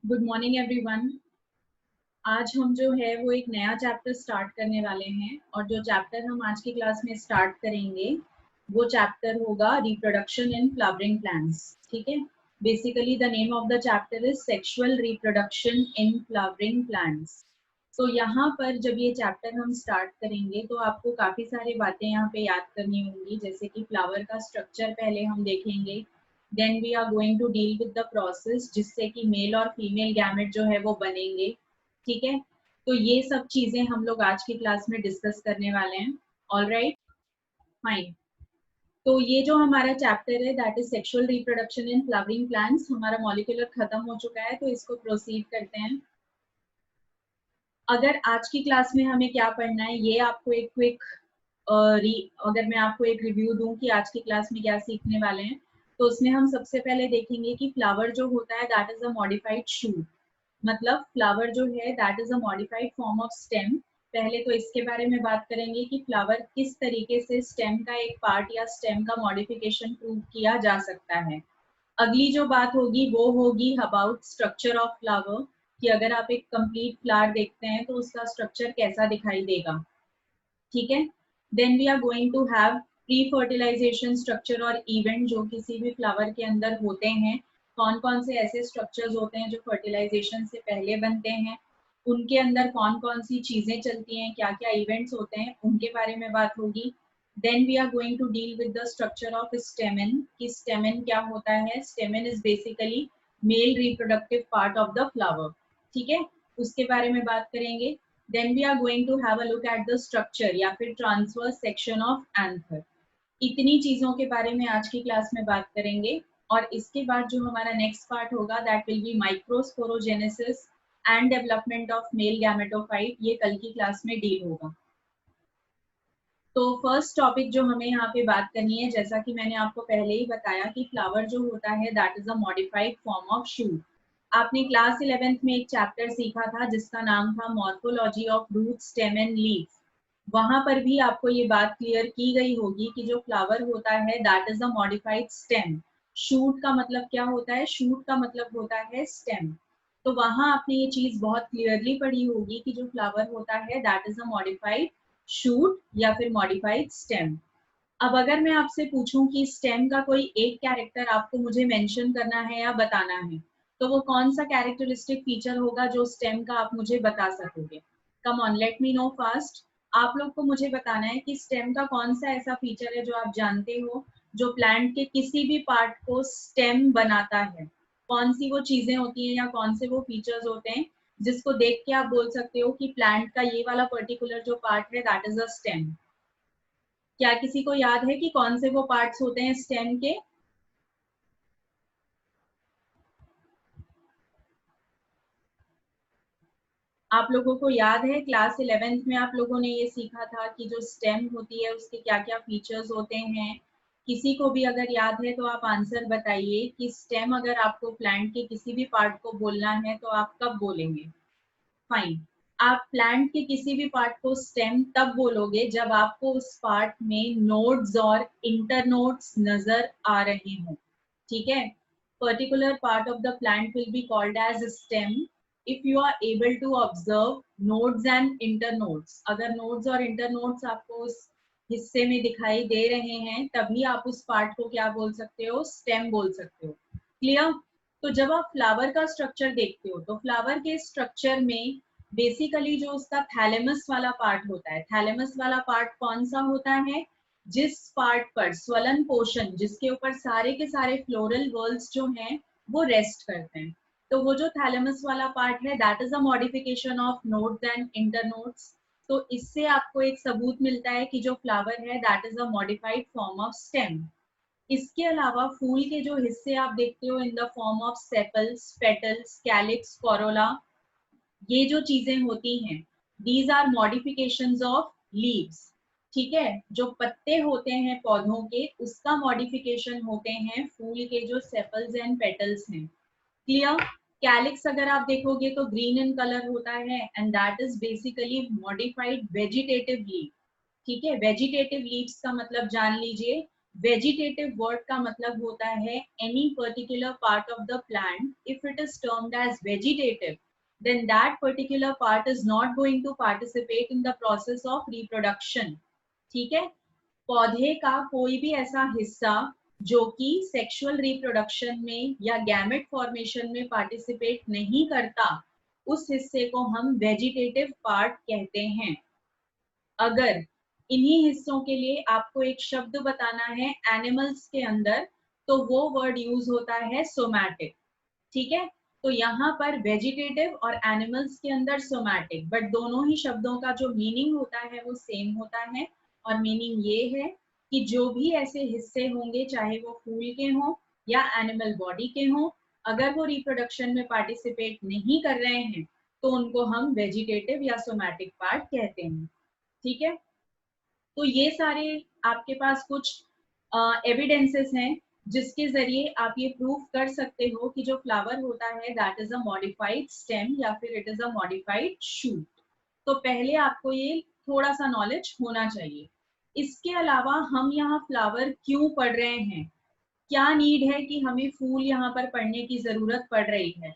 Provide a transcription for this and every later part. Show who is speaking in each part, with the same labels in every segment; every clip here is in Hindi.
Speaker 1: Good morning everyone. आज हम जो है वो एक नया चैप्टर स्टार्ट करने वाले हैं और जो चैप्टर हम आज की क्लास में स्टार्ट करेंगे वो चैप्टर होगा रिप्रोडक्शन इन फ्लावरिंग प्लांट्स। ठीक है, basically the name of the chapter is sexual reproduction in flowering plants. तो यहाँ पर जब ये चैप्टर हम स्टार्ट करेंगे तो आपको काफ़ी सारी बातें यहाँ पे याद करनी होंगी, जैसे कि फ्लावर का स्ट्रक्चर पहले हम देखेंगे, then we are going to deal with the process जिससे कि मेल और फीमेल गैमेट जो है वो बनेंगे। ठीक है, तो ये सब चीजें हम लोग आज की क्लास में डिस्कस करने वाले हैं। All right, fine. तो ये जो हमारा चैप्टर है that is sexual reproduction in flowering plants, हमारा मॉलिक्यूलर खत्म हो चुका है, तो इसको प्रोसीड करते हैं। अगर आज की क्लास में हमें क्या पढ़ना है, ये आपको एक क्विक अगर मैं आपको एक रिव्यू दूं कि आज की क्लास में क्या सीखने वाले हैं, तो उसमें हम सबसे पहले देखेंगे कि फ्लावर जो होता है that is a modified shoot. मतलब फ्लावर जो है that is a modified form of stem. पहले तो इसके बारे में बात करेंगे कि फ्लावर किस तरीके से स्टेम का एक पार्ट या स्टेम का मॉडिफिकेशन प्रूव किया जा सकता है। अगली जो बात होगी वो होगी अबाउट स्ट्रक्चर ऑफ फ्लावर, कि अगर आप एक कंप्लीट फ्लावर देखते हैं तो उसका स्ट्रक्चर कैसा दिखाई देगा। ठीक है, then we are going to have pre fertilisation structure और इवेंट जो किसी भी फ्लावर के अंदर होते हैं। कौन कौन से ऐसे स्ट्रक्चर्स होते हैं जो फर्टिलाइजेशन से पहले बनते हैं, उनके अंदर कौन कौन सी चीजें चलती हैं, क्या क्या इवेंट्स होते हैं, उनके बारे में बात होगी। Then we are going to deal with the structure of stamen, कि स्टेमेन क्या होता है। Stamen is basically male reproductive part of the flower. ठीक है, उसके बारे में बात करेंगे। Then we are going to have a look at the structure या फिर transverse section of anther। इतनी चीजों के बारे में आज की क्लास में बात करेंगे। और इसके बाद जो हमारा नेक्स्ट पार्ट होगा that will B microsporogenesis and development of male gametophyte, ये कल की क्लास में डील होगा। तो फर्स्ट टॉपिक जो हमें यहाँ पे बात करनी है, जैसा कि मैंने आपको पहले ही बताया कि फ्लावर जो होता है that is a modified form of shoot. आपने क्लास 11th में एक चैप्टर सीखा था जिसका नाम था morphology of root stem and leaf. वहां पर भी आपको ये बात क्लियर की गई होगी कि जो फ्लावर होता है that is a modified stem. Shoot का मतलब क्या होता है? शूट का मतलब होता है स्टेम। तो वहां आपने ये चीज बहुत क्लियरली पढ़ी होगी कि जो फ्लावर होता है that is a modified shoot या फिर मॉडिफाइड स्टेम। अब अगर मैं आपसे पूछूं कि स्टेम का कोई एक कैरेक्टर आपको मुझे मेंशन करना है या बताना है, तो वो कौन सा कैरेक्टरिस्टिक फीचर होगा जो स्टेम का आप मुझे बता सकोगे? Come on, let me know fast. आप लोग को मुझे बताना है कि स्टेम का कौन सा ऐसा फीचर है जो आप जानते हो जो प्लांट के किसी भी पार्ट को स्टेम बनाता है। कौन सी वो चीजें होती हैं या कौन से वो फीचर्स होते हैं जिसको देख के आप बोल सकते हो कि प्लांट का ये वाला पर्टिकुलर जो पार्ट है दैट इज अ स्टेम। क्या किसी को याद है कि कौन से वो पार्ट्स होते हैं स्टेम के? आप लोगों को याद है क्लास 11th में आप लोगों ने ये सीखा था कि जो स्टेम होती है उसके क्या क्या फीचर्स होते हैं? किसी को भी अगर याद है तो आप आंसर बताइए कि स्टेम अगर आपको प्लांट के किसी भी पार्ट को बोलना है तो आप कब बोलेंगे? फाइन, आप प्लांट के किसी भी पार्ट को स्टेम तब बोलोगे जब आपको उस पार्ट में नोड्स और इंटरनोड्स नजर आ रहे हों। ठीक है, particular part of the plant will be called as stem if you are able to observe nodes and internodes. अगर नोड्स और इंटरनोड्स आपको उस हिस्से में दिखाई दे रहे हैं तभी आप उस पार्ट को क्या बोल सकते हो? स्टेम बोल सकते हो। क्लियर? तो जब आप फ्लावर का स्ट्रक्चर देखते हो तो फ्लावर के स्ट्रक्चर में बेसिकली जो उसका थैलेमस वाला पार्ट होता है, थैलेमस वाला पार्ट कौन सा होता है? जिस पार्ट पर स्वलन पोर्शन, जिसके ऊपर सारे के सारे फ्लोरल वर्ल्स जो हैं वो रेस्ट करते हैं, तो वो जो थैलेमस वाला पार्ट है that is a modification of nodes and internodes. तो इससे आपको एक सबूत मिलता है कि जो फ्लावर है that is a modified form of stem. इसके अलावा फूल के जो हिस्से आप देखते हो in the form of sepals, petals, calyx, corolla, ये जो चीजें होती हैं these are modifications of leaves. ठीक है, जो पत्ते होते हैं पौधों के उसका मॉडिफिकेशन होते हैं फूल के जो सेपल्स एंड पेटल्स हैं। क्लियर? कैलिक्स अगर आप देखोगे तो ग्रीन इन कलर होता है and that is basically modified vegetative leaf. ठीक है, वेजिटेटिव लीव्स का मतलब जान लीजिए वेजिटेटिव वर्ड का मतलब होता है any particular part of the plant, if it is termed as vegetative then that particular part is not going to participate in the process of reproduction. ठीक है, पौधे का कोई भी ऐसा हिस्सा जो कि सेक्सुअल रिप्रोडक्शन में या गैमेट फॉर्मेशन में पार्टिसिपेट नहीं करता, उस हिस्से को हम वेजिटेटिव पार्ट कहते हैं। अगर इन्हीं हिस्सों के लिए आपको एक शब्द बताना है एनिमल्स के अंदर, तो वो वर्ड यूज होता है सोमैटिक। ठीक है, तो यहाँ पर वेजिटेटिव और एनिमल्स के अंदर सोमैटिक, बट दोनों ही शब्दों का जो मीनिंग होता है वो सेम होता है। और मीनिंग ये है कि जो भी ऐसे हिस्से होंगे, चाहे वो फूल के हों या एनिमल बॉडी के हों, अगर वो रिप्रोडक्शन में पार्टिसिपेट नहीं कर रहे हैं तो उनको हम वेजिटेटिव या सोमैटिक पार्ट कहते हैं। ठीक है, तो ये सारे आपके पास कुछ एविडेंसेस हैं जिसके जरिए आप ये प्रूव कर सकते हो कि जो फ्लावर होता है that is a modified stem या फिर it is a modified shoot. तो पहले आपको ये थोड़ा सा नॉलेज होना चाहिए। इसके अलावा हम यहाँ फ्लावर क्यों पढ़ रहे हैं, क्या नीड है कि हमें फूल यहाँ पर पढ़ने की जरूरत पड़ रही है,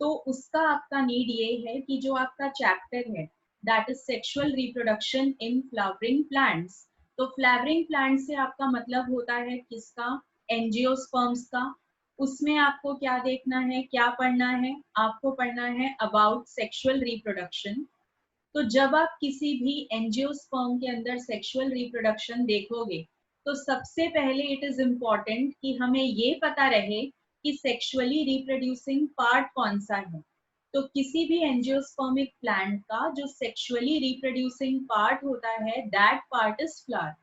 Speaker 1: तो उसका आपका नीड ये है कि जो आपका चैप्टर है that is sexual reproduction in flowering plants. तो फ्लावरिंग प्लांट से आपका मतलब होता है किसका, एंजियोस्पर्म्स का। उसमें आपको क्या देखना है, क्या पढ़ना है, आपको पढ़ना है अबाउट सेक्सुअल रिप्रोडक्शन। तो जब आप किसी भी एंजियोस्पर्म के अंदर सेक्सुअल रिप्रोडक्शन देखोगे तो सबसे पहले इट इज इम्पॉर्टेंट कि हमें ये पता रहे कि सेक्सुअली रिप्रोड्यूसिंग पार्ट कौन सा है। तो किसी भी एंजियोस्पर्मिक प्लांट का जो सेक्सुअली रिप्रोड्यूसिंग पार्ट होता है दैट पार्ट इज फ्लावर।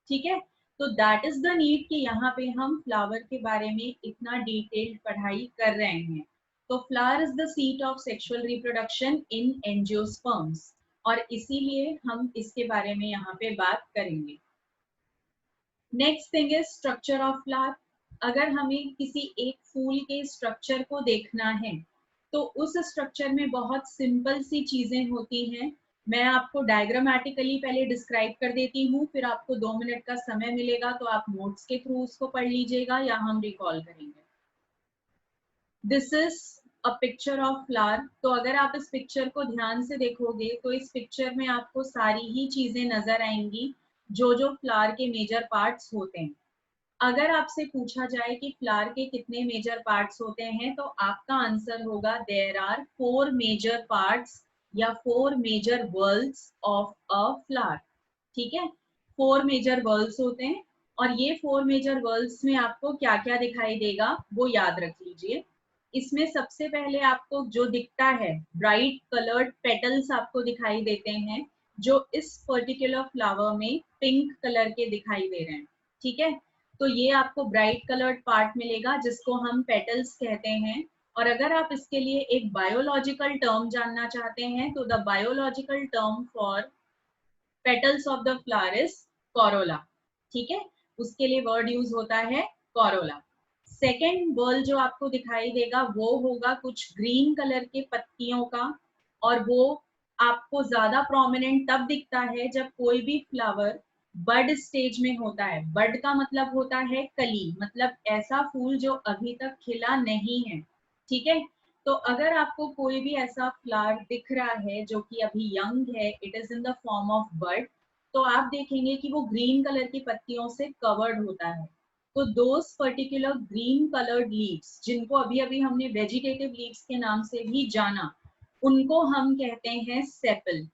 Speaker 1: ठीक है, तो दैट इज द नीड कि यहाँ पे हम फ्लावर के बारे में इतना डिटेल्ड पढ़ाई कर रहे हैं। तो flower is the seat of sexual reproduction in angiosperms, और इसीलिए हम इसके बारे में यहाँ पे बात करेंगे। Next thing is structure of flower. अगर हमें किसी एक फूल के स्ट्रक्चर को देखना है तो उस स्ट्रक्चर में बहुत सिंपल सी चीजें होती हैं। मैं आपको डायग्रामेटिकली पहले डिस्क्राइब कर देती हूँ, फिर आपको 2 मिनट का समय मिलेगा तो आप नोट्स के थ्रू उसको पढ़ लीजिएगा या हम रिकॉल करेंगे। This is a picture of flower. तो अगर आप इस पिक्चर को ध्यान से देखोगे तो इस पिक्चर में आपको सारी ही चीजें नजर आएंगी जो जो फ्लावर के मेजर पार्ट्स होते हैं। अगर आपसे पूछा जाए कि फ्लावर के कितने मेजर पार्ट्स होते हैं तो आपका आंसर होगा देयर आर 4 मेजर पार्ट्स या 4 major whorls of a flower. ठीक है, 4 मेजर वर्ल्स होते हैं और ये 4 मेजर वर्ल्स में आपको क्या क्या दिखाई देगा वो याद रख लीजिए। इसमें सबसे पहले आपको जो दिखता है ब्राइट कलर्ड पेटल्स आपको दिखाई देते हैं, जो इस पर्टिकुलर फ्लावर में पिंक कलर के दिखाई दे रहे हैं। ठीक है, तो ये आपको ब्राइट कलर्ड पार्ट मिलेगा जिसको हम पेटल्स कहते हैं। और अगर आप इसके लिए एक बायोलॉजिकल टर्म जानना चाहते हैं तो the biological term for petals of the flower is Corolla. ठीक है, उसके लिए वर्ड यूज होता है कोरोला। सेकेंड वर्ल जो आपको दिखाई देगा वो होगा कुछ ग्रीन कलर के पत्तियों का, और वो आपको ज्यादा प्रोमिनेंट तब दिखता है जब कोई भी फ्लावर बड स्टेज में होता है। बड का मतलब होता है कली, मतलब ऐसा फूल जो अभी तक खिला नहीं है। ठीक है, तो अगर आपको कोई भी ऐसा फ्लावर दिख रहा है जो कि अभी यंग है, it is in the form of bud, तो आप देखेंगे कि वो ग्रीन कलर की पत्तियों से कवर्ड होता है। तो दोस पर्टिकुलर ग्रीन कलर्ड लीव्स जिनको अभी अभी हमने वेजिटेटिव लीव्स के नाम से भी जाना, उनको हम कहते हैं सेपल।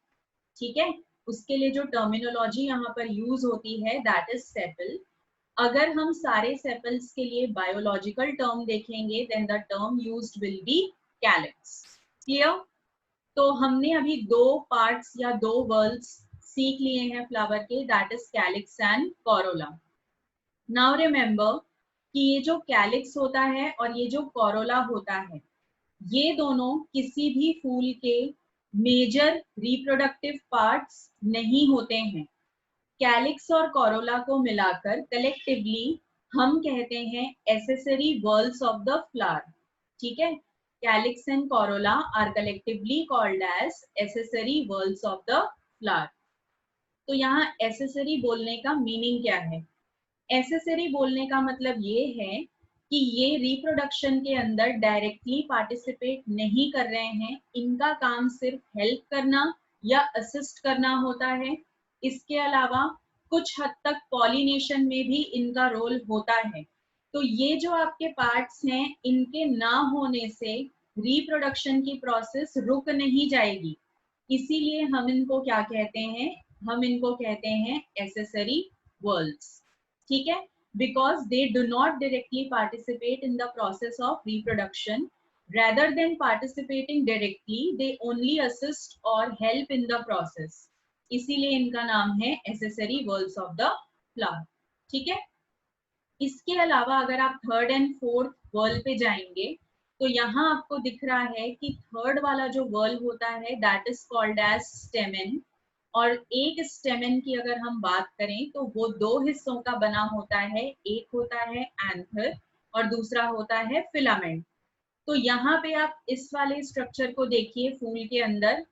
Speaker 1: ठीक है, उसके लिए जो टर्मिनोलॉजी यहाँ पर यूज होती है दैट इज सेपल। अगर हम सारे सेपल्स के लिए बायोलॉजिकल टर्म देखेंगे then the term used will be calyx. Clear? तो हमने अभी 2 पार्ट्स या 2 वर्ल्स सीख लिए हैं फ्लावर के, that is calyx and Corolla. Now remember कि ये जो कैलिक्स होता है और ये जो कोरोला होता है, ये दोनों किसी भी फूल के मेजर रिप्रोडक्टिव पार्ट्स नहीं होते हैं। कैलिक्स और कोरोला को मिलाकर कलेक्टिवली हम कहते हैं accessory whorls of the flower. ठीक है, calyx and corolla are collectively called as accessory whorls of the flower. तो यहाँ एसेसरी बोलने का मीनिंग क्या है? एसेसरी बोलने का मतलब ये है कि ये रिप्रोडक्शन के अंदर डायरेक्टली पार्टिसिपेट नहीं कर रहे हैं, इनका काम सिर्फ हेल्प करना या असिस्ट करना होता है। इसके अलावा कुछ हद तक पॉलिनेशन में भी इनका रोल होता है। तो ये जो आपके पार्ट्स हैं, इनके ना होने से रिप्रोडक्शन की प्रोसेस रुक नहीं जाएगी, इसीलिए हम इनको क्या कहते हैं, हम इनको कहते हैं एसेसरी वर्ल्स। ठीक है, because they do not directly participate in the process of reproduction. Rather than participating directly, they only assist or help in the process. इसीलिए इनका नाम है accessory whorls of the flower. ठीक है, इसके अलावा अगर आप थर्ड एंड फोर्थ वर्ल पे जाएंगे तो यहाँ आपको दिख रहा है कि थर्ड वाला जो वर्ल होता है that is called as stamen. और एक स्टेमेन की अगर हम बात करें तो वो दो हिस्सों का बना होता है, एक होता है एंथर और दूसरा होता है फिलामेंट। तो यहाँ पे आप इस वाले स्ट्रक्चर को देखिए फूल के अंदर,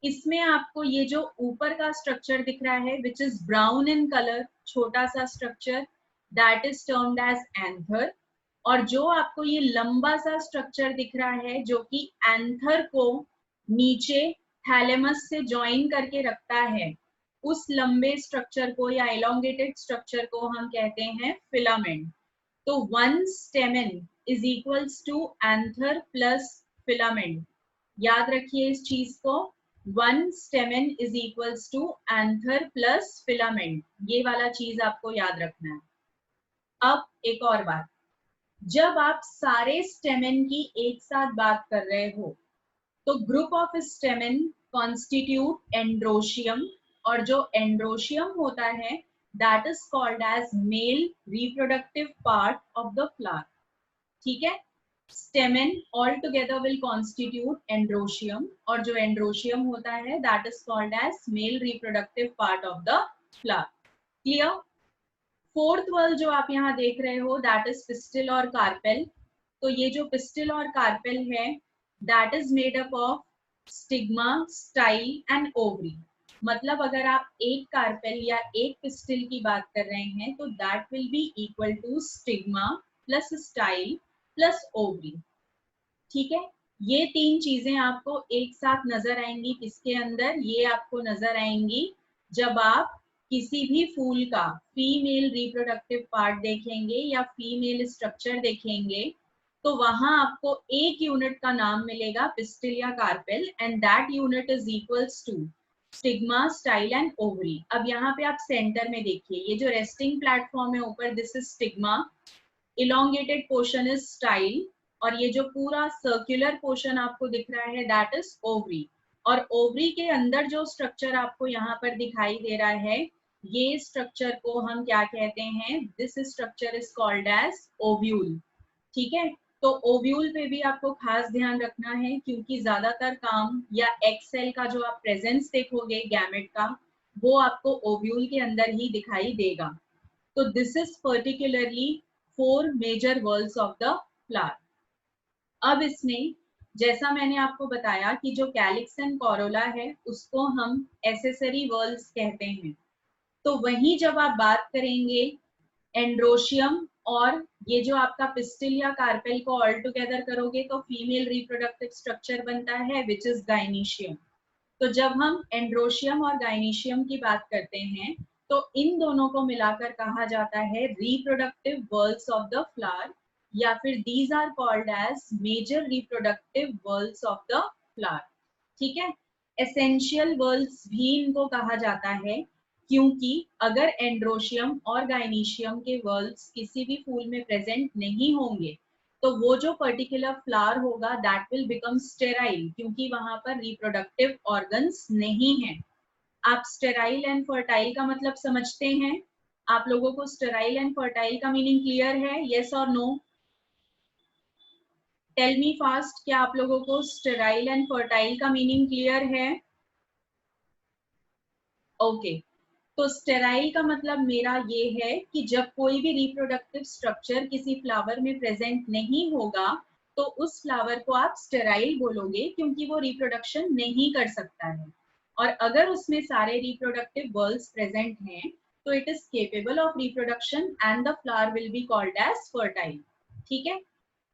Speaker 1: इसमें आपको ये जो ऊपर का स्ट्रक्चर दिख रहा है which is brown in colour, छोटा सा structure, that is termed as anther. और जो आपको ये लंबा सा स्ट्रक्चर दिख रहा है जो कि एंथर को नीचे थैलेमस से ज्वाइन करके रखता है, उस लंबे स्ट्रक्चर को या एलोंगेटेड स्ट्रक्चर को हम कहते हैं फिलामेंट। तो one stamen is equals to anther plus filament. याद रखिए इस चीज को, one stamen is equals to anther plus filament, ये वाला चीज आपको याद रखना है। अब एक और बात, जब आप सारे स्टेमेन की एक साथ बात कर रहे हो तो group of stamen constitute androecium, और जो एंड्रोशियम होता है that is called as male reproductive part of the flower. ठीक है, stamen all together will constitute androecium, और जो एंड्रोशियम होता है that is called as male reproductive part of the flower. Clear? Fourth whorl जो आप यहाँ देख रहे हो दैट इज पिस्टिल और कार्पेल। तो ये जो पिस्टिल और कार्पेल है that is made up of stigma, style and ovary. मतलब अगर आप एक कार्पेल या एक पिस्टिल की बात कर रहे हैं तो that will be equal to stigma plus style plus ovary. ठीक है, ये तीन चीजें आपको एक साथ नजर आएंगी किसके अंदर, ये आपको नजर आएंगी जब आप किसी भी फूल का फीमेल रिप्रोडक्टिव पार्ट देखेंगे या फीमेल स्ट्रक्चर देखेंगे तो वहां आपको एक यूनिट का नाम मिलेगा पिस्टिल या carpel, and that unit is equals to stigma, style and ovary. अब यहाँ पे आप सेंटर में देखिए, ये जो रेस्टिंग प्लेटफॉर्म है ऊपर this is stigma, elongated portion is style, और ये जो पूरा सर्कुलर पोर्शन आपको दिख रहा है दैट इज ओवरी। और ओवरी के अंदर जो स्ट्रक्चर आपको यहाँ पर दिखाई दे रहा है ये स्ट्रक्चर को हम क्या कहते हैं, this structure is called as ovule. ठीक है, तो ओव्यूल पे भी आपको खास ध्यान रखना है क्योंकि ज्यादातर काम या एक्सेल का जो आप प्रेजेंस देखोगे गैमेट का वो आपको ओव्यूल के अंदर ही दिखाई देगा। तो this is particularly 4 major whorls of the flower. अब इसमें जैसा मैंने आपको बताया कि जो कैलिक्स एंड कोरोला है उसको हम एसेसरी वर्ल्स कहते हैं। तो वहीं जब आप बात करेंगे एंड्रोशियम और ये जो आपका पिस्टिल या कार्पेल को ऑल टुगेदर करोगे तो फीमेल रिप्रोडक्टिव स्ट्रक्चर बनता है विच इज गाइनीशियम। तो जब हम एंड्रोशियम और गाइनीशियम की बात करते हैं तो इन दोनों को मिलाकर कहा जाता है reproductive whorls of the flower, या फिर these are called as major reproductive whorls of the flower. ठीक है, एसेंशियल वर्ल्स भी इनको कहा जाता है क्योंकि अगर एंड्रोशियम और गाइनीशियम के वर्ल्स किसी भी फूल में प्रेजेंट नहीं होंगे तो वो जो पर्टिकुलर फ्लावर होगा दैट विल बिकम स्टेराइल, क्योंकि वहां पर रिप्रोडक्टिव ऑर्गन्स नहीं है। आप स्टेराइल एंड फर्टाइल का मतलब समझते हैं? आप लोगों को स्टेराइल एंड फर्टाइल का मीनिंग क्लियर है? यस और नो? टेल मी फास्ट, क्या आप लोगों को स्टेराइल एंड फर्टाइल का मीनिंग क्लियर है? ओके, तो स्टेराइल का मतलब मेरा ये है कि जब कोई भी रिप्रोडक्टिव स्ट्रक्चर किसी फ्लावर में प्रेजेंट नहीं होगा तो उस फ्लावर को आप स्टेराइल बोलोगे क्योंकि वो रिप्रोडक्शन नहीं कर सकता है। और अगर उसमें सारे रिप्रोडक्टिव वर्ल्स प्रेजेंट हैं तो it is capable of reproduction and the flower will be called as fertile. ठीक है,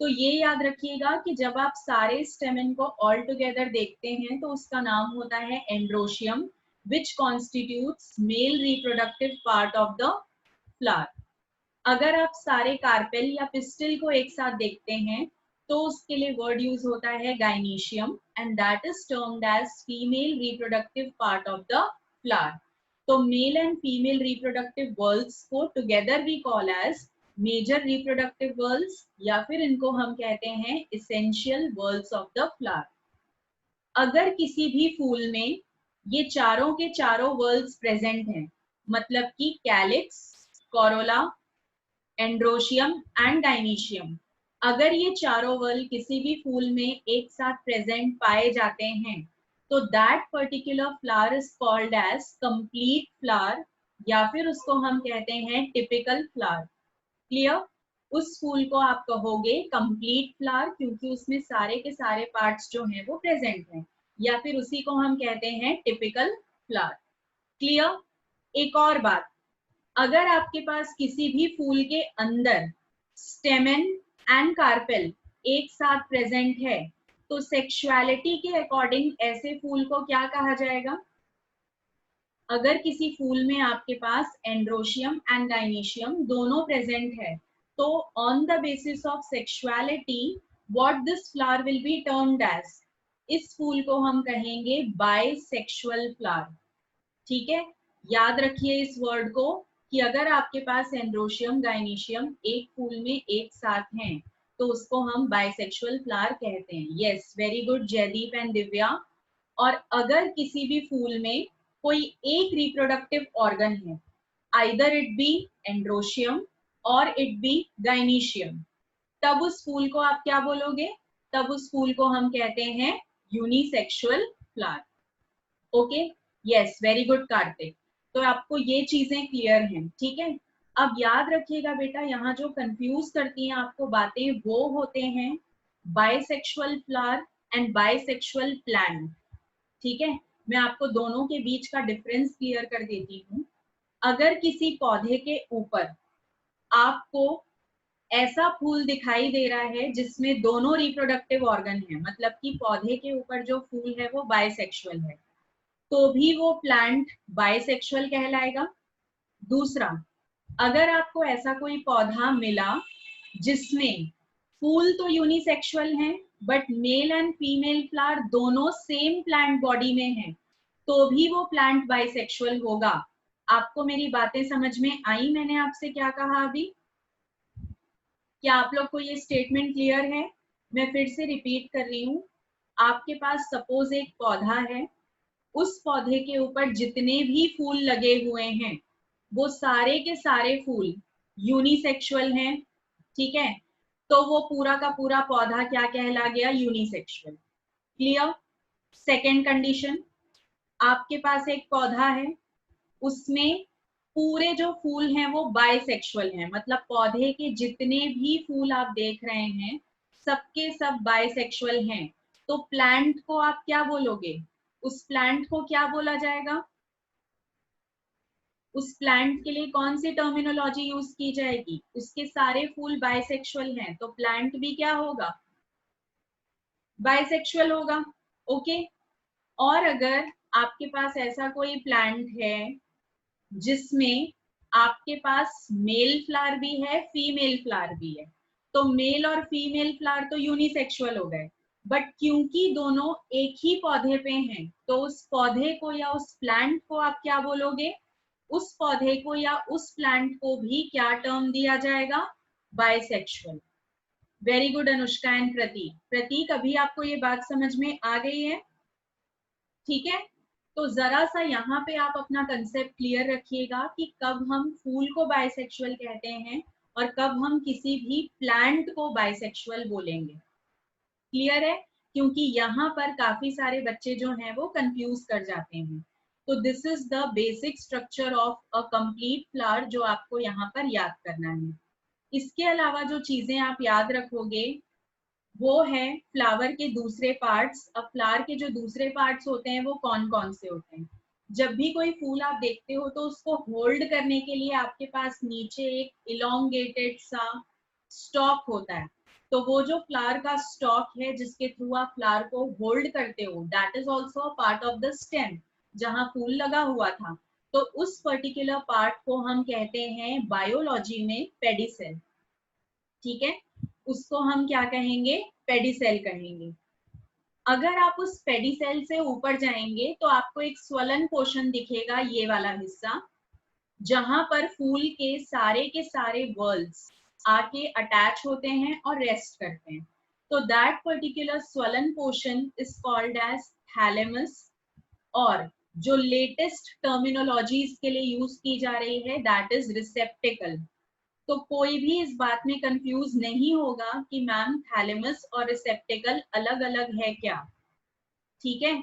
Speaker 1: तो ये याद रखिएगा कि जब आप सारे स्टेमेन को ऑल टुगेदर देखते हैं तो उसका नाम होता है androecium, which constitutes mail reproductive part of the flower. अगर आप सारे कार्पेल या पिस्टिल को एक साथ देखते हैं तो उसके लिए वर्ड यूज होता है gynoecium and that is termed as female reproductive part of the flower. तो male and female reproductive whorls को together we call as major reproductive whorls, या फिर इनको हम कहते हैं essential whorls of the flower. अगर किसी भी फूल में ये चारों के चारों वर्ल्स प्रेजेंट हैं, मतलब कि calyx, Corolla, androecium and gynoecium, अगर ये चारों वर्ल किसी भी फूल में एक साथ प्रेजेंट पाए जाते हैं तो that particular flower is called as complete flower, या फिर उसको हम कहते हैं टिपिकल फ्लावर। क्लियर? उस फूल को आप कहोगे कंप्लीट फ्लावर क्योंकि उसमें सारे के सारे पार्ट्स जो हैं वो प्रेजेंट हैं, या फिर उसी को हम कहते हैं टिपिकल फ्लावर। क्लियर? एक और बात, अगर आपके पास किसी भी फूल के अंदर स्टेमेन एंड कार्पेल एक साथ प्रेजेंट है तो सेक्सुअलिटी के अकॉर्डिंग ऐसे फूल को क्या कहा जाएगा? अगर किसी फूल में आपके पास एंड्रोशियम एंड गाइनीशियम दोनों प्रेजेंट है तो on the basis of sexuality what this flower will be termed as, इस फूल को हम कहेंगे बाइसेक्सुअल फ्लावर। ठीक है, याद रखिए इस वर्ड को कि अगर आपके पास एंड्रोशियम गाइनीशियम एक फूल में एक साथ हैं तो उसको हम बाइसेक्सुअल फ्लावर कहते हैं। Yes, very good Jaideep and Divya. और अगर किसी भी फूल में कोई एक रिप्रोडक्टिव ऑर्गन है, आइदर इट बी एंड्रोशियम और इट बी गाइनीशियम, तब उस फूल को आप क्या बोलोगे? तब उस फूल को हम कहते हैं unisexual flower. Okay, yes, very good Kartik. तो आपको ये चीजें क्लियर हैं, ठीक है? अब याद रखिएगा बेटा, यहाँ जो कंफ्यूज करती हैं आपको बातें वो होते हैं bisexual flower and bisexual plant. ठीक है, मैं आपको दोनों के बीच का डिफरेंस क्लियर कर देती हूँ। अगर किसी पौधे के ऊपर आपको ऐसा फूल दिखाई दे रहा है जिसमें दोनों रिप्रोडक्टिव ऑर्गन है, मतलब कि पौधे के ऊपर जो फूल है वो बाइसेक्सुअल है, तो भी वो प्लांट बाइसेक्सुअल कहलाएगा। दूसरा, अगर आपको ऐसा कोई पौधा मिला जिसमें फूल तो यूनिसेक्सुअल हैं but mail and female flower दोनों सेम प्लांट बॉडी में हैं, तो भी वो प्लांट बाइसेक्सुअल होगा। आपको मेरी बातें समझ में आई? मैंने आपसे क्या कहा अभी? क्या आप लोग को ये स्टेटमेंट क्लियर है? मैं फिर से रिपीट कर रही हूँ। आपके पास सपोज एक पौधा है, उस पौधे के ऊपर जितने भी फूल लगे हुए हैं वो सारे के सारे फूल यूनिसेक्सुअल हैं। ठीक है, तो वो पूरा का पूरा पौधा क्या कहला गया? यूनिसेक्सुअल। क्लियर? सेकेंड कंडीशन, आपके पास एक पौधा है, उसमें पूरे जो फूल हैं वो बाइसेक्सुअल हैं, मतलब पौधे के जितने भी फूल आप देख रहे हैं सबके सब बाइसेक्सुअल हैं, तो प्लांट को आप क्या बोलोगे? उस प्लांट को क्या बोला जाएगा? उस प्लांट के लिए कौन सी टर्मिनोलॉजी यूज की जाएगी? उसके सारे फूल बाइसेक्सुअल हैं तो प्लांट भी क्या होगा? बाइसेक्सुअल होगा। ओके, और अगर आपके पास ऐसा कोई प्लांट है जिसमें आपके पास मेल फ्लावर भी है फीमेल फ्लावर भी है, तो मेल और फीमेल फ्लावर तो यूनिसेक्सुअल हो गए, बट क्योंकि दोनों एक ही पौधे पे हैं तो उस पौधे को या उस प्लांट को आप क्या बोलोगे? उस पौधे को या उस प्लांट को भी क्या टर्म दिया जाएगा? Bisexual. Very good Anushka and Prateek. Prateek, अभी आपको ये बात समझ में आ गई है? ठीक है, तो जरा सा यहाँ पे आप अपना कंसेप्ट क्लियर रखिएगा कि कब हम फूल को बाइसेक्सुअल कहते हैं और कब हम किसी भी प्लांट को बाइसेक्सुअल बोलेंगे। क्लियर है? क्योंकि यहाँ पर काफी सारे बच्चे जो हैं वो कंफ्यूज कर जाते हैं। तो this is the basic structure of a complete flower जो आपको यहाँ पर याद करना है। इसके अलावा जो चीजें आप याद रखोगे वो है फ्लावर के दूसरे पार्ट्स। अब फ्लावर के जो दूसरे पार्ट्स होते हैं वो कौन कौन से होते हैं? जब भी कोई फूल आप देखते हो तो उसको होल्ड करने के लिए आपके पास नीचे एक इलोंगेटेड सा स्टॉक होता है। तो वो जो फ्लावर का स्टॉक है जिसके थ्रू आप फ्लावर को होल्ड करते हो, that is also part of the stem, जहां फूल लगा हुआ था। तो उस पर्टिकुलर पार्ट को हम कहते हैं बायोलॉजी में पेडिसेल। ठीक है, उसको हम क्या कहेंगे? पेडिसेल कहेंगे। अगर आप उस पेडिसेल से ऊपर जाएंगे तो आपको एक स्वलन पोर्शन दिखेगा, ये वाला हिस्सा, जहां पर फूल के सारे वर्ल्स आके अटैच होते हैं और रेस्ट करते हैं। तो that particular swollen portion is called as thalamus. और जो लेटेस्ट टर्मिनोलॉजीज के लिए यूज की जा रही है दैट इज रिसेप्टिकल। तो कोई भी इस बात में कंफ्यूज नहीं होगा कि मैम थैलेमस और रिसेप्टिकल अलग अलग है क्या। ठीक है,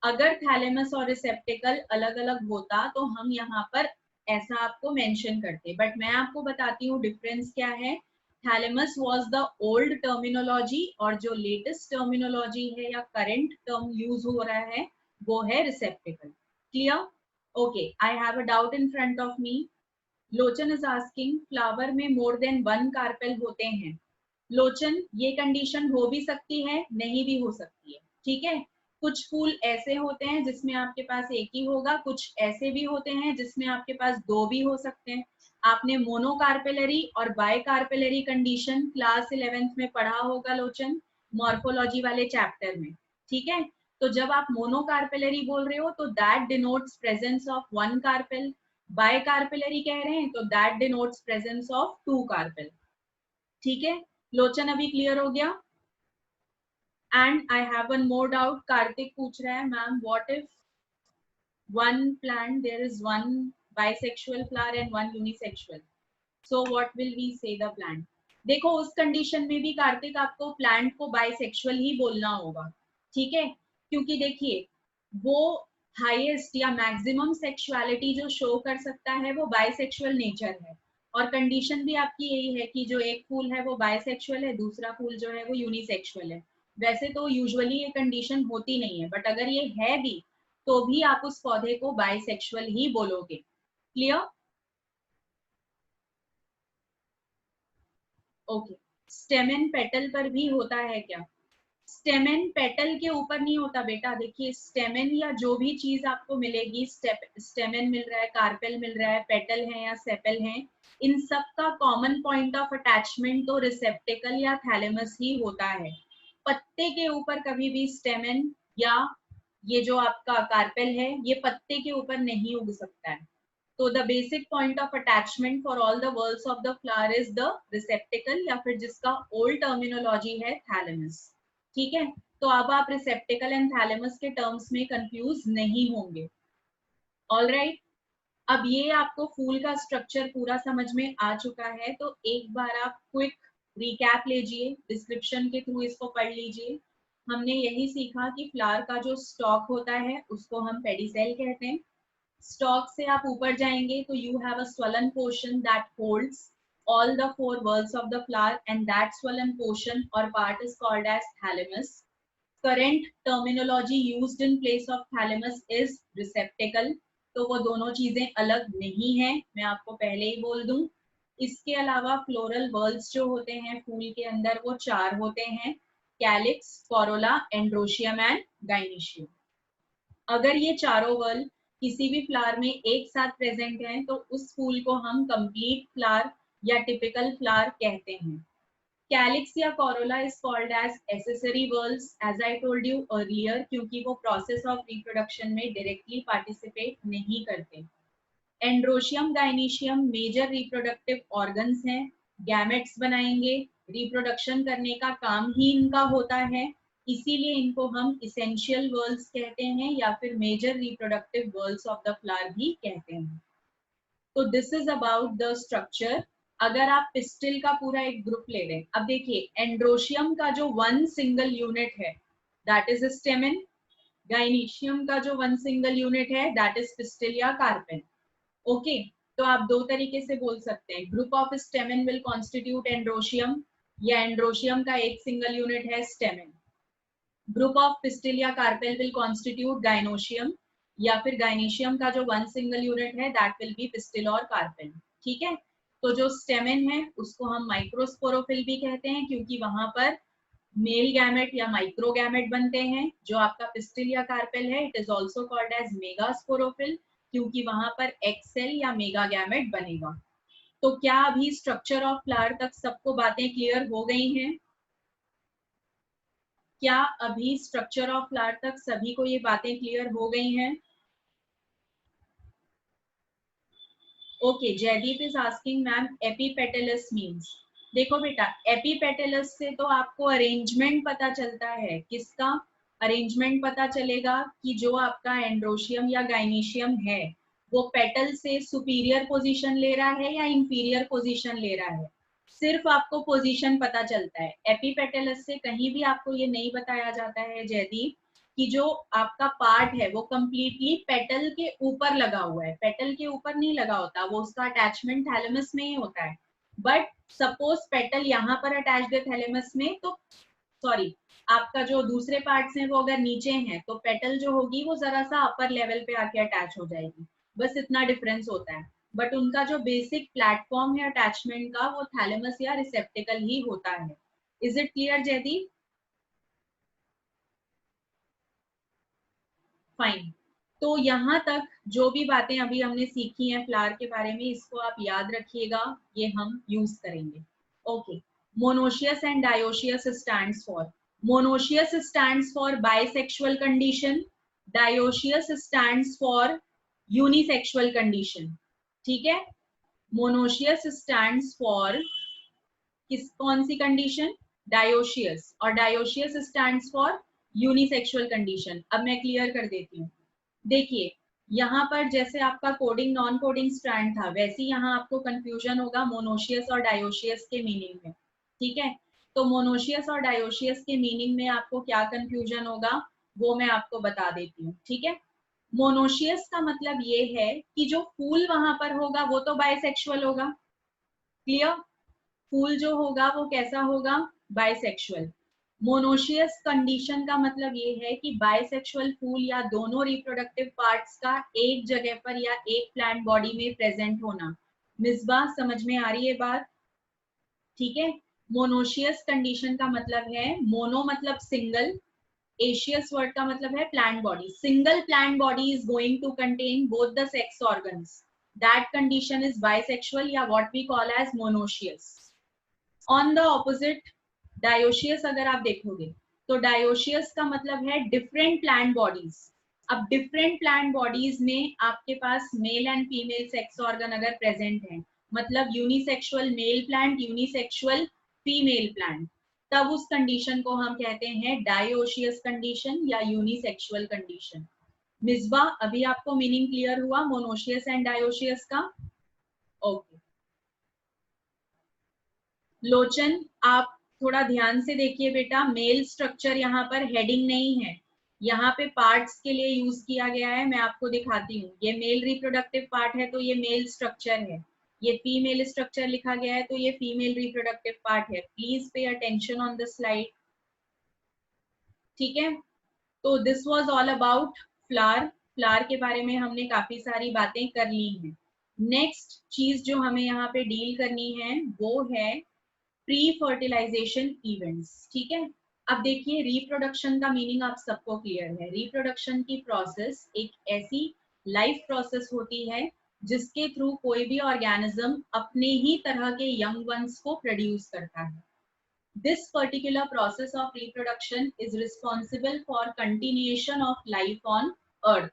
Speaker 1: अगर थैलेमस और रिसेप्टिकल अलग अलग होता तो हम यहाँ पर ऐसा आपको मेंशन करते, बट मैं आपको बताती हूँ डिफरेंस क्या है। Thalamus was the old terminology और जो लेटेस्ट टर्मिनोलॉजी है या करंट टर्म यूज हो रहा है वो है रिसेप्टिकल। Clear? Okay, I have a doubt in front of me. Lochan is asking, flower में मोर देन वन कार्पेल होते हैं? लोचन, ये कंडीशन हो भी सकती है, नहीं भी हो सकती है। ठीक है, कुछ फूल ऐसे होते हैं जिसमें आपके पास एक ही होगा, कुछ ऐसे भी होते हैं जिसमें आपके पास दो भी हो सकते हैं। आपने मोनोकार्पेलरी और बायकार्पेलरी कंडीशन क्लास 11th में पढ़ा होगा लोचन, मॉर्फोलॉजी वाले चैप्टर में। ठीक है, तो जब आप मोनोकार्पेलरी बोल रहे हो तो that denotes presence of one carpel, bicarpellary कह रहे हैं तो that denotes presence of two carpel. ठीक है, लोचन अभी क्लियर हो गया? And I have one more doubt, Kartik पूछ रहा है ma'am what if one plant there is one bisexual flower and one unisexual, so what will we say the plant? देखो उस कंडीशन में भी कार्तिक आपको प्लांट को बाइसेक्सुअल ही बोलना होगा। ठीक है, क्योंकि देखिए वो हाईएस्ट या मैक्सिमम सेक्सुअलिटी जो शो कर सकता है वो बाइसेक्सुअल नेचर है। और कंडीशन भी आपकी यही है कि जो एक फूल है वो बाइसेक्सुअल है, दूसरा फूल जो है वो यूनिसेक्सुअल है। वैसे तो यूजुअली ये कंडीशन होती नहीं है, बट अगर ये है भी तो भी आप उस पौधे को बाइसेक्सुअल ही बोलोगे। क्लियर? ओके, स्टेमन पेटल पर भी होता है क्या? स्टेमन पेटल के ऊपर नहीं होता बेटा। देखिए स्टेमन या जो भी चीज आपको मिलेगी, स्टेमन मिल रहा है, कार्पेल मिल रहा है, पेटल है या सेपल है, इन सब का कॉमन पॉइंट ऑफ अटैचमेंट तो रिसेप्टिकल या थैलेमस ही होता है। पत्ते के ऊपर कभी भी स्टेमन या ये जो आपका कार्पेल है ये पत्ते के ऊपर नहीं उग सकता है। तो the basic point of attachment for all the whorls of the flower is the रिसेप्टिकल, या फिर जिसका ओल्ड टर्मिनोलॉजी है थैलेमस। ठीक है, तो अब आप रिसेप्टिकल एंड थैलेमस के टर्म्स में कंफ्यूज नहीं होंगे। ऑल राइट, अब ये आपको फूल का स्ट्रक्चर पूरा समझ में आ चुका है, तो एक बार आप क्विक रिकैप लीजिए, डिस्क्रिप्शन के थ्रू इसको पढ़ लीजिए। हमने यही सीखा कि फ्लावर का जो स्टॉक होता है उसको हम पेडिसेल कहते हैं। स्टॉक से आप ऊपर जाएंगे तो you have a swollen portion that holds all the four whorls of the flower, and that swollen portion or part is called as thalamus. Current terminology used in place of thalamus is receptacle. तो वो दोनों चीजें अलग नहीं है, मैं आपको पहले ही बोल दूं। इसके अलावा फ्लोरल वर्ल्स जो होते हैं फूल के अंदर वो चार होते हैं, कैलिक्स, कोरोला, एंड्रोशियम एंड गाइनिशियम। अगर ये चारों वर्ल किसी भी फ्लावर में एक साथ प्रेजेंट हैं तो उस फूल को हम कंप्लीट फ्लावर या टिपिकल फ्लावर कहते हैं। कैलिक्स या corolla is called as accessory whorls, as I told you earlier, क्योंकि वो प्रोसेस ऑफ रिप्रोडक्शन में डायरेक्टली पार्टिसिपेट नहीं करते। Androecium, gynoecium major reproductive organs हैं, गैमेट्स बनाएंगे, रिप्रोडक्शन करने का काम ही इनका होता है, इसीलिए इनको हम इसेंशियल वर्ल्स कहते हैं या फिर major reproductive whorls of the flower भी कहते हैं। तो this is about the structure. अगर आप पिस्टिल का पूरा एक ग्रुप ले लें, अब देखिए एंड्रोशियम का जो वन सिंगल यूनिट है दैट इज स्टेमन, गाइनीशियम का जो वन सिंगल यूनिट है दैट इज पिस्टिल या कार्पेल। ओके, तो आप दो तरीके से बोल सकते हैं, group of स्टेमन will constitute androecium, या एंड्रोशियम का एक सिंगल यूनिट है स्टेमन। ग्रुप ऑफ पिस्टिल या कार्पेल विल कॉन्स्टिट्यूट गाइनोशियम, या फिर गायनीशियम का जो 1 सिंगल यूनिट है दैट विल बी पिस्टिल और कार्पेल। ठीक है, तो जो स्टेमेन है उसको हम माइक्रोस्पोरोफिल भी कहते हैं क्योंकि वहां पर मेल गैमेट या माइक्रो गैमेट बनते हैं। जो आपका पिस्टिल या कार्पेल है it is also called as megasporophyll क्योंकि वहां पर एक्सेल या मेगा गैमेट बनेगा। तो क्या अभी स्ट्रक्चर ऑफ फ्लावर तक सबको बातें क्लियर हो गई हैं? क्या अभी स्ट्रक्चर ऑफ फ्लावर तक सभी को ये बातें क्लियर हो गई हैं? Okay, Jaideep is asking ma'am epipetalous means. देखो बेटा, एपीपेटलस से तो आपको अरेंजमेंट पता चलता है। किसका अरेंजमेंट पता चलेगा? कि जो आपका एंड्रोशियम या गाइनीशियम है वो पेटल से सुपीरियर पोजीशन ले रहा है या इंफीरियर पोजीशन ले रहा है। सिर्फ आपको पोजीशन पता चलता है। एपीपेटलस से कहीं भी आपको ये नहीं बताया जाता है जयदीप कि जो आपका पार्ट है वो कम्प्लीटली पेटल के ऊपर लगा हुआ है। पेटल के ऊपर नहीं लगा होता, वो उसका अटैचमेंट थैलेमस में ही होता है। बट सपोज पेटल यहाँ पर अटैच्ड है थैलेमस में, तो सॉरी, आपका जो दूसरे पार्ट्स हैं वो अगर नीचे हैं तो पेटल जो होगी वो जरा सा अपर लेवल पे आके अटैच हो जाएगी। बस इतना डिफरेंस होता है। बट उनका जो बेसिक प्लेटफॉर्म है अटैचमेंट का वो थैलेमस या रिसेप्टिकल ही होता है। Is it clear Jaideep? Fine. तो यहाँ तक जो भी बातें अभी हमने सीखी हैं फ्लावर के बारे में इसको आप याद रखिएगा, ये हम यूज करेंगे। Okay, monoecious and dioecious stands for. Monoecious stands for bisexual condition, dioecious stands for unisexual condition. ठीक है, मोनोशियस स्टैंड्स फॉर किस कौन सी कंडीशन? डायोशियस। और dioecious stands for unisexual condition. अब मैं क्लियर कर देती हूँ। देखिए, यहाँ पर जैसे आपका कोडिंग नॉन कोडिंग स्ट्रैंड था वैसे यहाँ आपको कंफ्यूजन होगा मोनोशियस और डायोशियस के मीनिंग में। ठीक है, तो मोनोशियस और डायोशियस के मीनिंग में आपको क्या कंफ्यूजन होगा वो मैं आपको बता देती हूँ। ठीक है, मोनोशियस का मतलब ये है कि जो फूल वहां पर होगा वो तो बाइसेक्सुअल होगा। क्लियर? फूल जो होगा वो कैसा होगा? बाइसेक्सुअल। मोनोशियस कंडीशन का मतलब ये है कि बाइसेक्सुअल फूल या दोनों रिप्रोडक्टिव पार्ट्स का एक जगह पर या एक प्लांट बॉडी में प्रेजेंट होना। मिसबा समझ में आ रही है बात? ठीक है, मोनोशियस कंडीशन का मतलब है मोनो मतलब सिंगल, एशियस वर्ड का मतलब है plant body. Single plant body is going to contain both the sex organs, that condition is bisexual या what we call as monoecious. On the opposite dioecious अगर आप देखोगे तो डायोशियस का मतलब है डिफरेंट प्लांट बॉडीज। अब डिफरेंट प्लांट बॉडीज में आपके पास male and female sex organ अगर प्रेजेंट है, मतलब unisexual male plant, unisexual female plant, तब उस कंडीशन को हम कहते हैं डायोशियस कंडीशन या यूनिसेक्सुअल कंडीशन। मिसबा अभी आपको मीनिंग क्लियर हुआ मोनोशियस एंड डायोशियस का? ओके, लोचन आप थोड़ा ध्यान से देखिए बेटा, मेल स्ट्रक्चर यहाँ पर हेडिंग नहीं है, यहाँ पे पार्ट्स के लिए यूज किया गया है। मैं आपको दिखाती हूँ, ये मेल रिप्रोडक्टिव पार्ट है तो ये मेल स्ट्रक्चर है, ये फीमेल स्ट्रक्चर लिखा गया है तो ये फीमेल रिप्रोडक्टिव पार्ट है। Please pay attention on the slide. ठीक है, तो this was all about flower. Flower के बारे में हमने काफी सारी बातें कर ली हैं। नेक्स्ट चीज जो हमें यहाँ पे डील करनी है वो है प्री फर्टिलाइजेशन इवेंट्स। ठीक है, अब देखिए रिप्रोडक्शन का मीनिंग आप सबको क्लियर है। रिप्रोडक्शन की प्रोसेस एक ऐसी लाइफ प्रोसेस होती है जिसके थ्रू कोई भी ऑर्गेनिज्म अपने ही तरह के यंग वंस को प्रोड्यूस करता है। This particular process of reproduction is responsible for continuation of life on earth.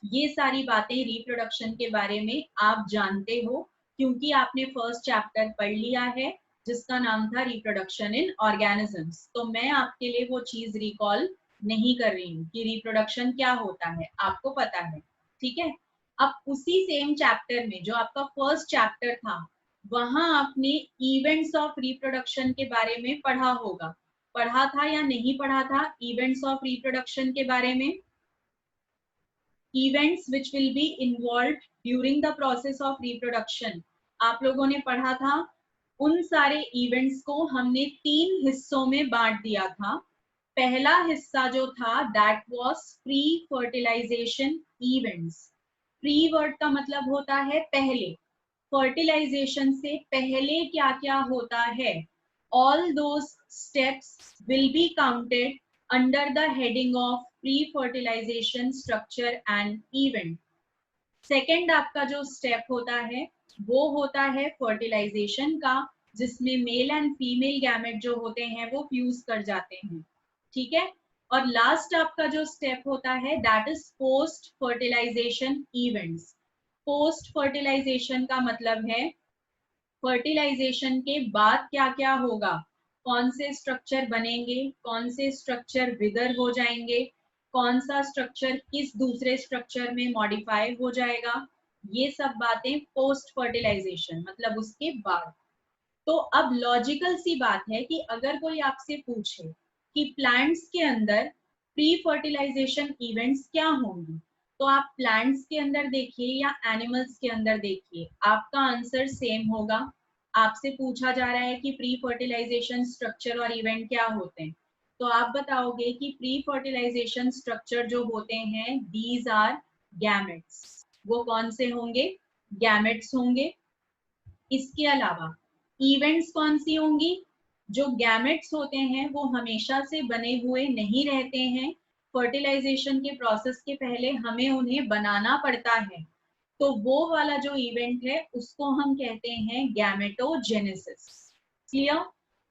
Speaker 1: ये सारी बातें रिप्रोडक्शन के बारे में आप जानते हो क्योंकि आपने फर्स्ट चैप्टर पढ़ लिया है जिसका नाम था रिप्रोडक्शन इन ऑर्गेनिजम्स। तो मैं आपके लिए वो चीज रिकॉल नहीं कर रही हूँ कि रिप्रोडक्शन क्या होता है, आपको पता है। ठीक है, अब उसी सेम चैप्टर में जो आपका फर्स्ट चैप्टर था वहां आपने इवेंट्स ऑफ रिप्रोडक्शन के बारे में पढ़ा होगा। पढ़ा था या नहीं पढ़ा था इवेंट्स ऑफ रिप्रोडक्शन के बारे में? Events which will be involve during the process of reproduction आप लोगों ने पढ़ा था। उन सारे इवेंट्स को हमने 3 हिस्सों में बांट दिया था। पहला हिस्सा जो था that was pre fertilization events. Pre word का मतलब होता है पहले, फर्टिलाइजेशन से पहले क्या क्या होता है, all those steps will be counted under the heading of pre fertilisation structure and event. Second आपका जो स्टेप होता है वो होता है फर्टिलाइजेशन का, जिसमें मेल एंड फीमेल गैमेट जो होते हैं वो फ्यूज कर जाते हैं, ठीक है। और लास्ट आपका जो स्टेप होता है that is post fertilisation events. Post fertilisation का मतलब है फर्टिलाइजेशन के बाद क्या क्या होगा, कौन से स्ट्रक्चर बनेंगे, कौन से स्ट्रक्चर विदर हो जाएंगे, कौन सा स्ट्रक्चर किस दूसरे स्ट्रक्चर में मॉडिफाई हो जाएगा, ये सब बातें पोस्ट फर्टिलाइजेशन मतलब उसके बाद। तो अब लॉजिकल सी बात है कि अगर कोई आपसे पूछे कि प्लांट्स के अंदर प्री फर्टिलाइजेशन इवेंट्स क्या होंगी, तो आप प्लांट्स के अंदर देखिए या एनिमल्स के अंदर देखिए, आपका आंसर सेम होगा। आपसे पूछा जा रहा है कि प्री फर्टिलाइजेशन स्ट्रक्चर और इवेंट क्या होते हैं, तो आप बताओगे कि प्री फर्टिलाइजेशन स्ट्रक्चर जो होते हैं दीज आर गैमेट्स। वो कौन से होंगे, गैमेट्स होंगे। इसके अलावा इवेंट्स कौन सी होंगी, जो गैमेट्स होते हैं वो हमेशा से बने हुए नहीं रहते हैं, फर्टिलाइजेशन के प्रोसेस के पहले हमें उन्हें बनाना पड़ता है, तो वो वाला जो इवेंट है उसको हम कहते हैं गैमेटोजेनेसिस। क्लियर।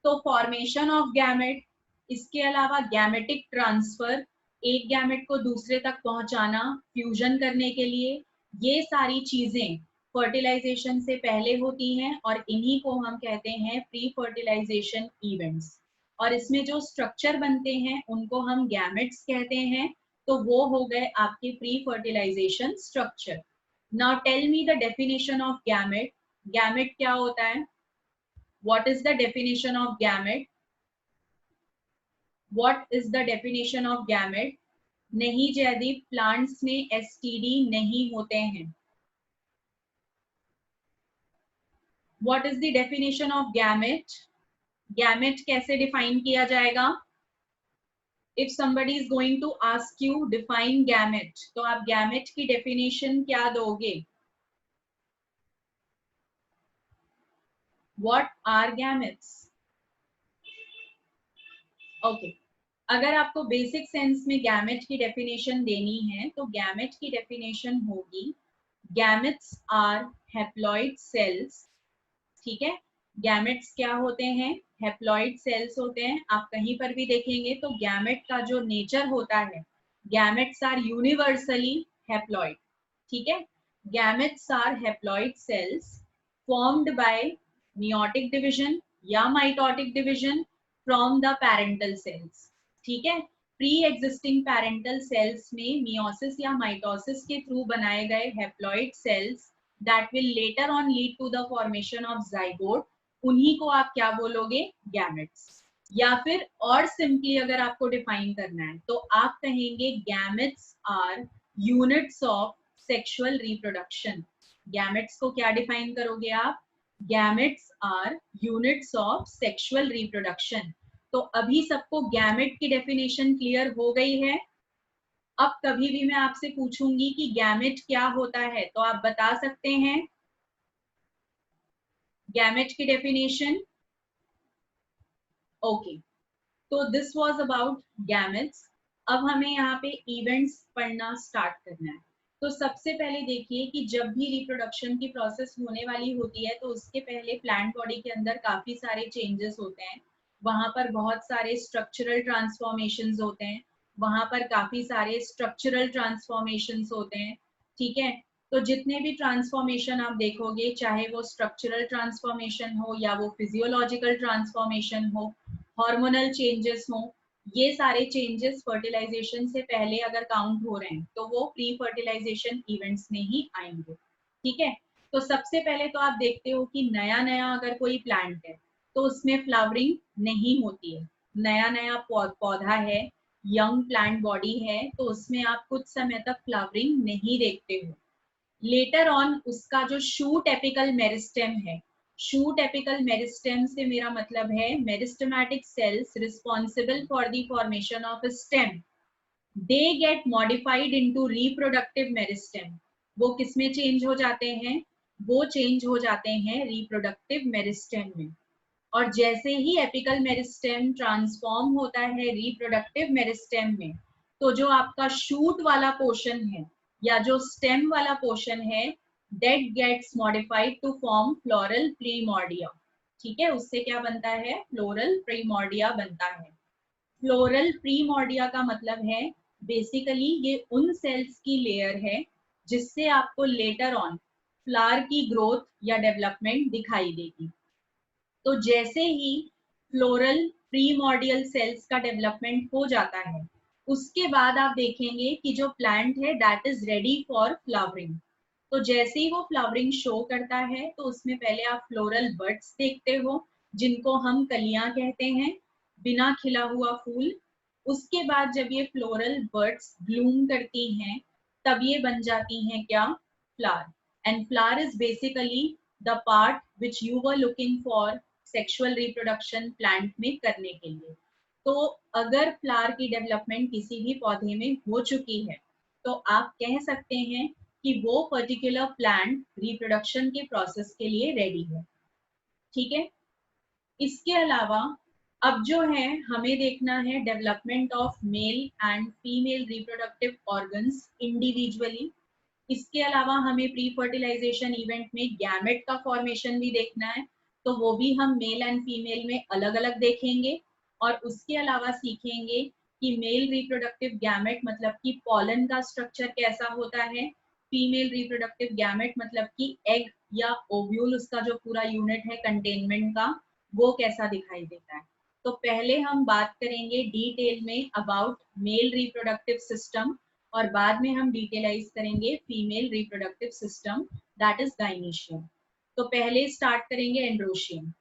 Speaker 1: तो फॉर्मेशन ऑफ गैमेट, इसके अलावा गैमेटिक ट्रांसफर, एक गैमेट को दूसरे तक पहुंचाना फ्यूजन करने के लिए, ये सारी चीजें फर्टिलाइजेशन से पहले होती हैं और इन्हीं को हम कहते हैं प्री फर्टिलाइजेशन इवेंट्स। और इसमें जो स्ट्रक्चर बनते हैं उनको हम गैमेट्स कहते हैं, तो वो हो गए आपके pre fertilisation structure. Now tell me the definition of gamete. Gamete क्या होता है, what is the definition of gamete, what is the definition of gamete. नहीं जयदीप, प्लांट्स में एसटीडी नहीं होते हैं। What is the definition of gamete? Gamete कैसे define किया जाएगा? If somebody is going to ask you define gamete, तो आप gamete की definition क्या दोगे? What are gametes? Okay. अगर आपको बेसिक सेंस में गैमेट की डेफिनेशन देनी है तो गैमेट की डेफिनेशन होगी गैमेट्स आर हैप्लॉइड सेल्स। ठीक है, गैमेट्स क्या होते हैं, हैप्लॉइड सेल्स होते हैं। आप कहीं पर भी देखेंगे तो गैमेट का जो नेचर होता है, गैमेट्स आर यूनिवर्सली हैप्लॉइड। ठीक है, gametes are haploid cells formed by meiotic division या mitotic division from the parental cells. ठीक है, प्री एग्जिस्टिंग पैरेंटल सेल्स में मियोसिस या माइटोसिस के थ्रू बनाए गए haploid cells that will later on lead to the formation of zygote, उन्हीं को आप क्या बोलोगे, गैमेट्स। या फिर और सिंपली अगर आपको डिफाइन करना है तो आप कहेंगे gametes are units of sexual reproduction. Gametes को क्या डिफाइन करोगे आप, gametes are units of sexual reproduction. तो अभी सबको गैमेट की डेफिनेशन क्लियर हो गई है। अब कभी भी मैं आपसे पूछूंगी कि गैमेट क्या होता है तो आप बता सकते हैं गैमेट की डेफिनेशन। ओके, तो दिस वाज अबाउट गैमेट्स। अब हमें यहाँ पे इवेंट्स पढ़ना स्टार्ट करना है। तो सबसे पहले देखिए कि जब भी रिप्रोडक्शन की प्रोसेस होने वाली होती है तो उसके पहले प्लांट बॉडी के अंदर काफी सारे चेंजेस होते हैं, वहां पर बहुत सारे स्ट्रक्चरल ट्रांसफॉर्मेशंस होते हैं, वहां पर काफी सारे स्ट्रक्चरल ट्रांसफॉर्मेशंस होते हैं। ठीक है, तो जितने भी ट्रांसफॉर्मेशन आप देखोगे, चाहे वो स्ट्रक्चरल ट्रांसफॉर्मेशन हो या वो फिजियोलॉजिकल ट्रांसफॉर्मेशन हो, हार्मोनल चेंजेस हो, ये सारे चेंजेस फर्टिलाइजेशन से पहले अगर काउंट हो रहे हैं तो वो प्री फर्टिलाइजेशन इवेंट्स में ही आएंगे। ठीक है, तो सबसे पहले तो आप देखते हो कि नया नया अगर कोई प्लांट है तो उसमें फ्लावरिंग नहीं होती है। नया नया पौधा है, यंग प्लांट बॉडी है, तो उसमें आप कुछ समय तक फ्लावरिंग नहीं देखते हो। लेटर ऑन उसका जो शूट एपिकल मेरिस्टेम है, शूट एपिकल मेरिस्टेम से मेरा मतलब है meristematic cells responsible for the formation of stem, they get modified into reproductive meristem. वो किस में चेंज हो जाते हैं? वो चेंज हो जाते हैं रिप्रोडक्टिव मेरिस्टेम में। और जैसे ही एपिकल मेरिस्टेम ट्रांसफॉर्म होता है रिप्रोडक्टिव मेरिस्टेम में, तो जो आपका शूट वाला पोर्शन है या जो स्टेम वाला पोर्शन है, that gets modified to form floral primordia। ठीक है, उससे क्या बनता है? फ्लोरल प्रीमोर्डिया बनता है। फ्लोरल प्रीमोर्डिया का मतलब है बेसिकली ये उन सेल्स की लेयर है जिससे आपको लेटर ऑन फ्लावर की ग्रोथ या डेवलपमेंट दिखाई देगी। तो जैसे ही फ्लोरल प्रीमोर्डियल सेल्स का डेवलपमेंट हो जाता है, उसके बाद आप देखेंगे कि जो प्लांट है that is ready for flowering. तो जैसे ही वो फ्लावरिंग शो करता है, तो उसमें पहले आप फ्लोरल बड्स देखते हो जिनको हम कलियां कहते हैं, बिना खिला हुआ फूल। उसके बाद जब ये फ्लोरल बड्स ब्लूम करती हैं, तब ये बन जाती हैं क्या? Flower. And flower is basically the part which you were looking for sexual reproduction plant में करने के लिए। तो अगर फ्लावर की डेवलपमेंट किसी भी पौधे में हो चुकी है, तो आप कह सकते हैं कि वो पर्टिकुलर प्लांट रिप्रोडक्शन के प्रोसेस के लिए रेडी है। ठीक है, इसके अलावा अब जो है हमें देखना है development of male and female reproductive organs individually. इसके अलावा हमें प्री फर्टिलाइजेशन इवेंट में गैमेट का फॉर्मेशन भी देखना है, तो वो भी हम मेल एंड फीमेल में अलग अलग देखेंगे। और उसके अलावा सीखेंगे कि मेल रिप्रोडक्टिव गैमेट मतलब कि पॉलन का स्ट्रक्चर कैसा होता है, फीमेल रिप्रोडक्टिव गैमेट मतलब कि एग या ओव्यूल, उसका जो पूरा यूनिट है कंटेनमेंट का, वो कैसा दिखाई देता है। तो पहले हम बात करेंगे डिटेल में अबाउट मेल रिप्रोडक्टिव सिस्टम, और बाद में हम डिटेलाइज करेंगे female reproductive system that is gynoecium. तो पहले स्टार्ट करेंगे एंड्रोशियम।